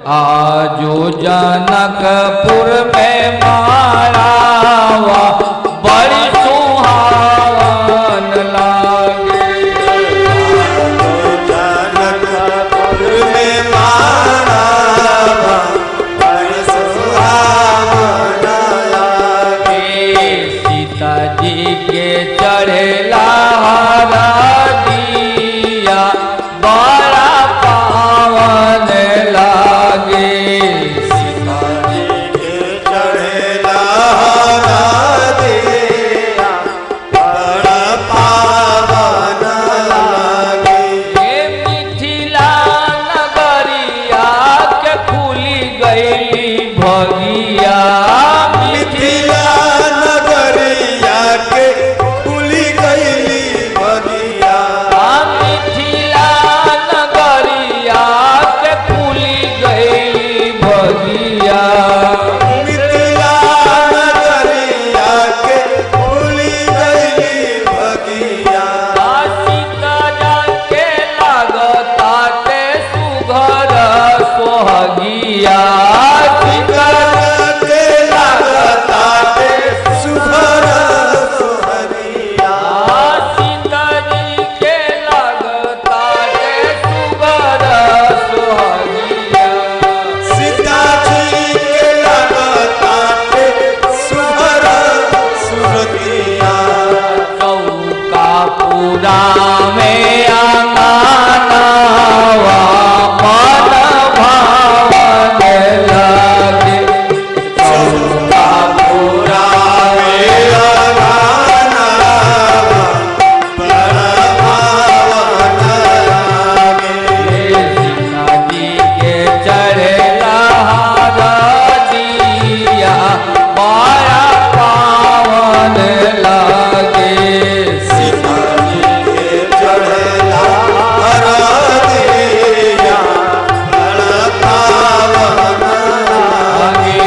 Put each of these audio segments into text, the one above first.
आजो जनकपुर में मारावा बड़ी सुहावन लागे। जनकपुर में मारावा बड़ी सुहावन लागे। सीता जी के चढ़ेला हरदिया बड़ा पावन लागे। सीता जी के चढ़ेला हरदिया बड़ा पावन लागे। मिथिला नगरिया के खुली गई भगिया। मिथिला नगरिया के खुली गई भगिया। मिथिला नगरिया के खुली गई भगिया। मिथिला नगरिया के खुली गई भगिया। सीता के लागता के सुघर सोहगिया। सीता के लागता के सुघर सोहगिया। सीता जी के लागता के सुघर सोहगिया। सीता जी के लागता के सुघर सुरतिया। चौका पूरा में आंगनवा मन भावन लागे। चौका पूरा मेरा गाना बड़ा भावन लागे। सीता जी के चढ़ेला हरदिया बड़ा पावन लागे। सीता जी के चढ़ेला हरदिया बड़ा पावन लागे।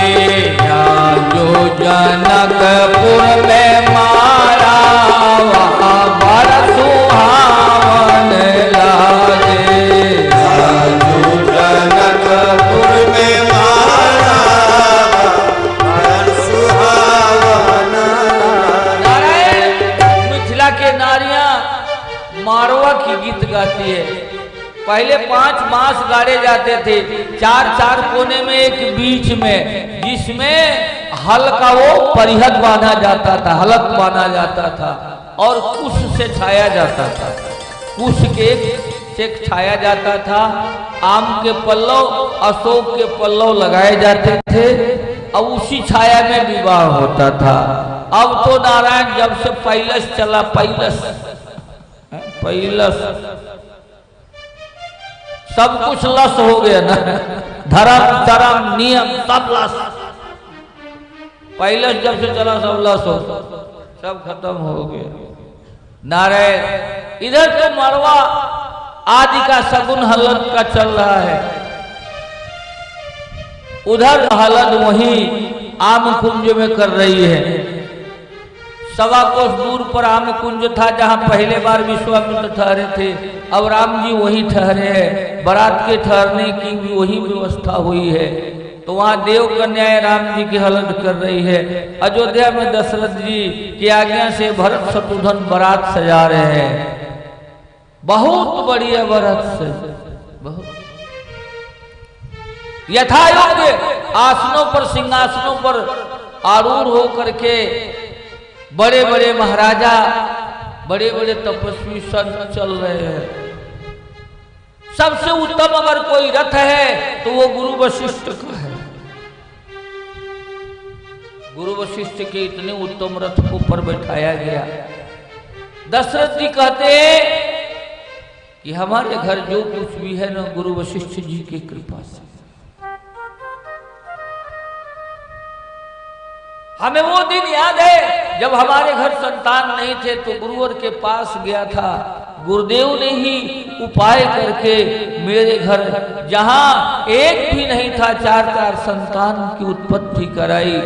जो जनकपुर में मारावा बड़ा सुहावन लागे। जो जनकपुर में मारावा बड़ा सुहावन लागे। नारायण मिथिला के नारियां मारवा की गीत गाती है। पहले 5 बांस गाड़े जाते थे, 4 कोने में एक बीच में, जिसमें हल का वो परिहद बांधा जाता था, हलक बांधा जाता था और कुश से छाया जाता था। कुश के से छाया जाता था। आम के पल्लव, अशोक के पल्लव लगाए जाते थे और उसी छाया में विवाह होता था। अब तो नारायण जब से पैलस चला, पैलस सब कुछ लस हो गया ना, धर्म धर्म नियम सब लस। पैलस जब से चला सब लस हो, सब खत्म हो गया। नारायण इधर तो मरवा आदि का सगुन हलन का चल रहा है, उधर हलन वही आम कुंज में कर रही है। 1.25 कोस दूर पर आम कुंज था जहां पहले बार विश्वामित्र ठहरे थे। अब राम जी वहीं ठहरे हैं, बारात के ठहरने की भी वही व्यवस्था हुई है। तो वहां देव कन्याएं राम जी की हलन कर रही है। अयोध्या में दशरथ जी की आज्ञा से भरत शत्रुघ्न बारात सजा रहे हैं। बहुत बढ़िया बारात से, बहुत यथा योग्य आसनों पर, सिंहासनों पर आरूढ़ होकर के बड़े बड़े महाराजा, बड़े बड़े तपस्वी संत चल रहे हैं। सबसे उत्तम अगर कोई रथ है तो वो गुरु वशिष्ठ का है। गुरु वशिष्ठ के इतने उत्तम रथ को पर बैठाया गया। दशरथ जी कहते हैं कि हमारे घर जो कुछ भी है ना गुरु वशिष्ठ जी की कृपा से। हमें वो दिन याद है जब हमारे घर संतान नहीं थे तो गुरुवर के पास गया था। गुरुदेव ने ही उपाय करके मेरे घर जहां एक भी नहीं था 4 संतान की उत्पत्ति कराई।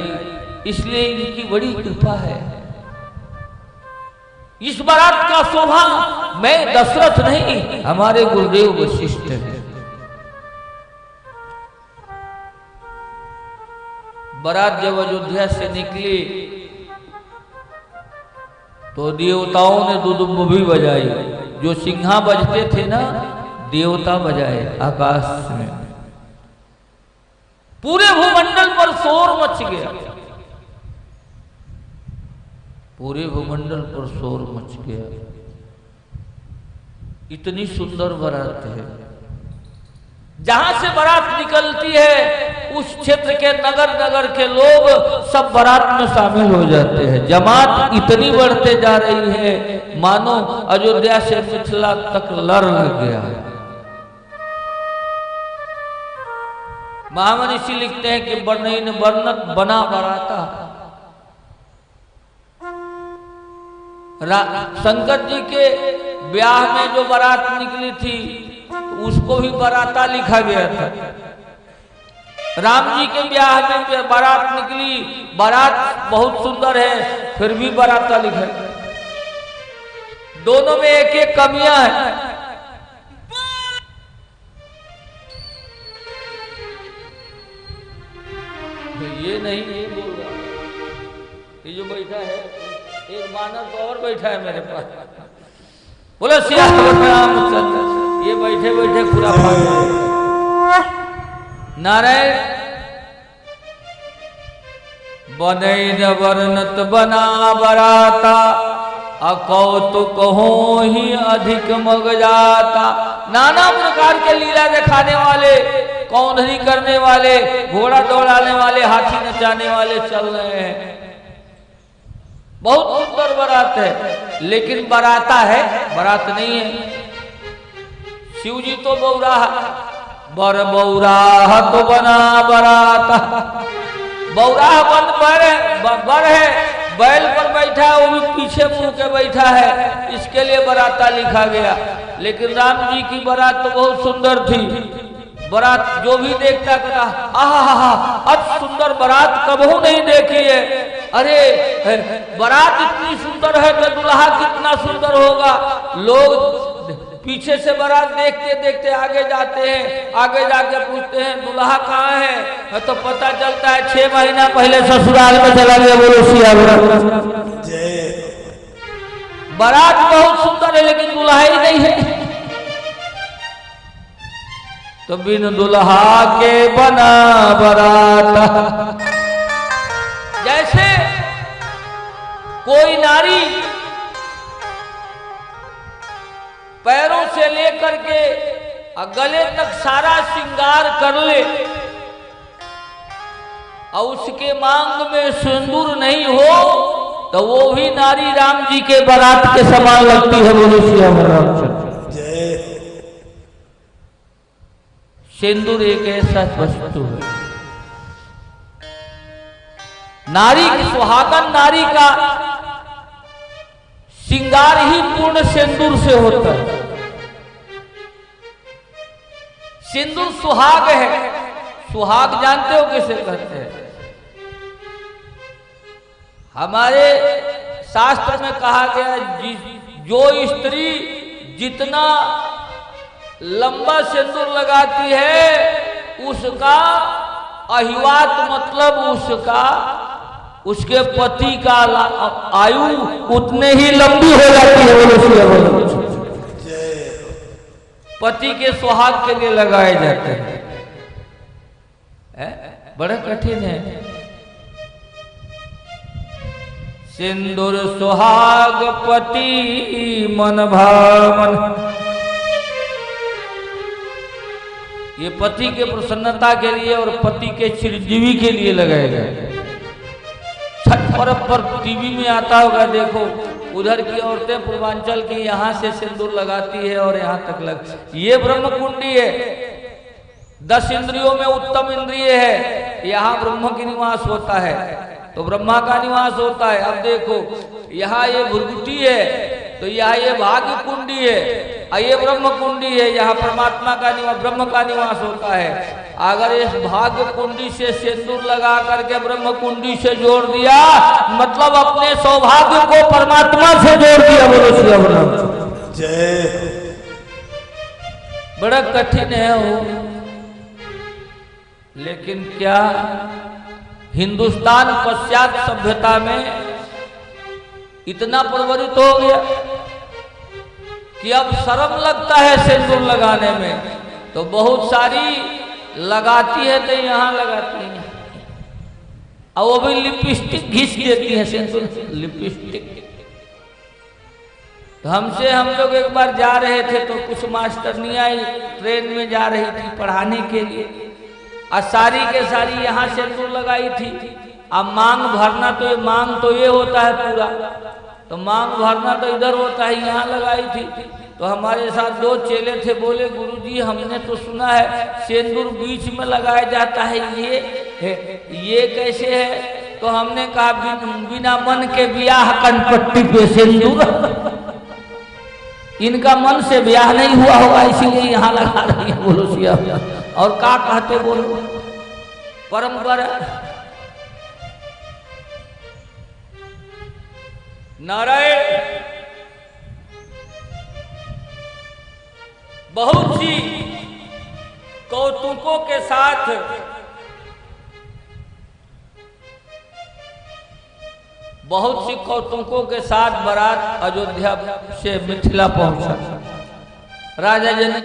इसलिए इनकी बड़ी कृपा है। इस बारात का शोभा मैं दशरथ नहीं, हमारे गुरुदेव वशिष्ठ है। बारात जब अयोध्या से निकली तो देवताओं ने दुदुम्ब भी बजाई। जो सिंहा बजते थे ना, देवता बजाए आकाश में। पूरे भूमंडल पर शोर मच गया, पूरे भूमंडल पर शोर मच गया। इतनी सुंदर बारात है। जहां से बारात निकलती है उस क्षेत्र के नगर नगर के लोग सब बारात में शामिल हो जाते हैं। जमात इतनी बढ़ते जा रही है मानो अयोध्या से मिथिला तक लड़ लग गया। महामनीषी लिखते हैं कि वर्णन वर्णत बना बराता। शंकर जी के ब्याह में जो बारात निकली थी उसको भी बराता लिखा गया था। राम जी के ब्याह में बारात निकली, बारात बहुत सुंदर है, फिर भी बराता लिखा। दोनों में एक एक कमियां हैं। तो ये नहीं, ये बोल रहा, ये जो बैठा है एक मानव तो और बैठा है मेरे पास। बोलो सियावर रामचंद्र। ये बैठे बैठे पूरा नारायण बनई न वर्णत बना बराता, अकौतुक हो ही अधिक मग जाता। नाना प्रकार के लीला दिखाने वाले, कौंधनी करने वाले, घोड़ा दौड़ाने वाले, हाथी नचाने वाले चल रहे हैं। बहुत सुंदर बारात है, लेकिन बराता है, बारात नहीं है। शिव जी तो बौराहा, बर बौराहा तो बना बराता। बौराहा बन बर है, बैल पर बैठा है, वो भी पीछे मुंह के बैठा है, इसके लिए बराता लिखा गया। लेकिन राम जी की बारात तो बहुत सुंदर थी। बारात जो भी देखता कहता आहा, अब सुंदर बारात कबहू नहीं देखी है। अरे बारात इतनी सुंदर है तो दुल्हा कितना सुंदर होगा। लोग पीछे से बारात देखते देखते आगे जाते हैं, आगे जाके पूछते हैं दुल्हा कहाँ है, तो पता चलता है 6 महीना पहले ससुराल में चला गया। बोलो सियावर। बारात बहुत सुंदर है लेकिन दुल्हा ही नहीं है। तो बिन दुल्हा के बना बरात। जैसे कोई नारी पैरों से लेकर के गले तक सारा श्रृंगार कर ले और उसके मांग में सिंदूर नहीं हो तो वो भी नारी राम जी के बारात के समान लगती है। बोलो सियावर रामचंद्र। सिंदूर एक ऐसा वस्तु है, नारी की सुहागन नारी का श्रृंगार ही पूर्ण सिंदूर से होता है। सिंदूर सुहाग है। सुहाग जानते हो किसे कहते हैं? हमारे शास्त्र में कहा गया जो स्त्री जितना लंबा सिंदूर लगाती है उसका अहिवात मतलब उसके पति का आयु उतने ही लंबी हो जाती है। पति के सुहाग के लिए लगाए जाते हैं। बड़ा कठिन है। सिंदूर सुहाग पति मन भावन। ये पति के प्रसन्नता के लिए और पति के चिरंजीवी के लिए लगाए गए। छठ पर्व पर टीवी में आता होगा, देखो उधर की औरतें पूर्वांचल की यहाँ से सिंदूर लगाती है और यहाँ तक ये ब्रह्म कुंडी है। 10 इंद्रियों में उत्तम इंद्रिय है। यहाँ ब्रह्म की निवास होता है तो ब्रह्मा का निवास होता है। अब देखो यहाँ ये भुरगुटी है तो यहाँ ये भाग्य कुंडी है, ये ब्रह्म कुंडी है, यहाँ परमात्मा का निवास, ब्रह्म का निवास होता है। अगर इस भाग्य कुंडी से सिंदूर लगा करके ब्रह्म कुंडी से जोड़ दिया मतलब अपने सौभाग्य को परमात्मा से जोड़ दिया। बोलो सियावर जय। बड़ा कठिन है वो, लेकिन क्या हिंदुस्तान पश्चात सभ्यता में इतना प्रवृत्त हो गया कि अब शर्म लगता है सिंदूर लगाने में। तो बहुत सारी लगाती है तो यहाँ लगाती है, और वो भी लिपस्टिक घिस देती है, सिंदूर लिपस्टिक। तो हमसे हम लोग एक बार जा रहे थे तो कुछ मास्टरनियाँ ट्रेन में जा रही थी पढ़ाने के लिए, और सारी के सारी यहाँ सिंदूर लगाई थी। अब मांग भरना तो ये मांग तो ये होता है पूरा, तो मांग भरना तो इधर होता है, यहाँ लगाई थी। तो हमारे साथ दो चेले थे, बोले गुरुजी हमने तो सुना है सिंदूर बीच में लगाया जाता है, ये कैसे है? तो हमने कहा बिना मन के ब्याह कनपट्टी पे सिंदूर। इनका मन से ब्याह नहीं हुआ होगा इसीलिए यहाँ लगा रही है। बोलो सिया, और क्या कहते बोलो, परंपरा नारायण। बहुत सी कौतुकों के साथ बहुत सी कौतुकों के साथ बारात अयोध्या से मिथिला पहुंचा। राजा जनक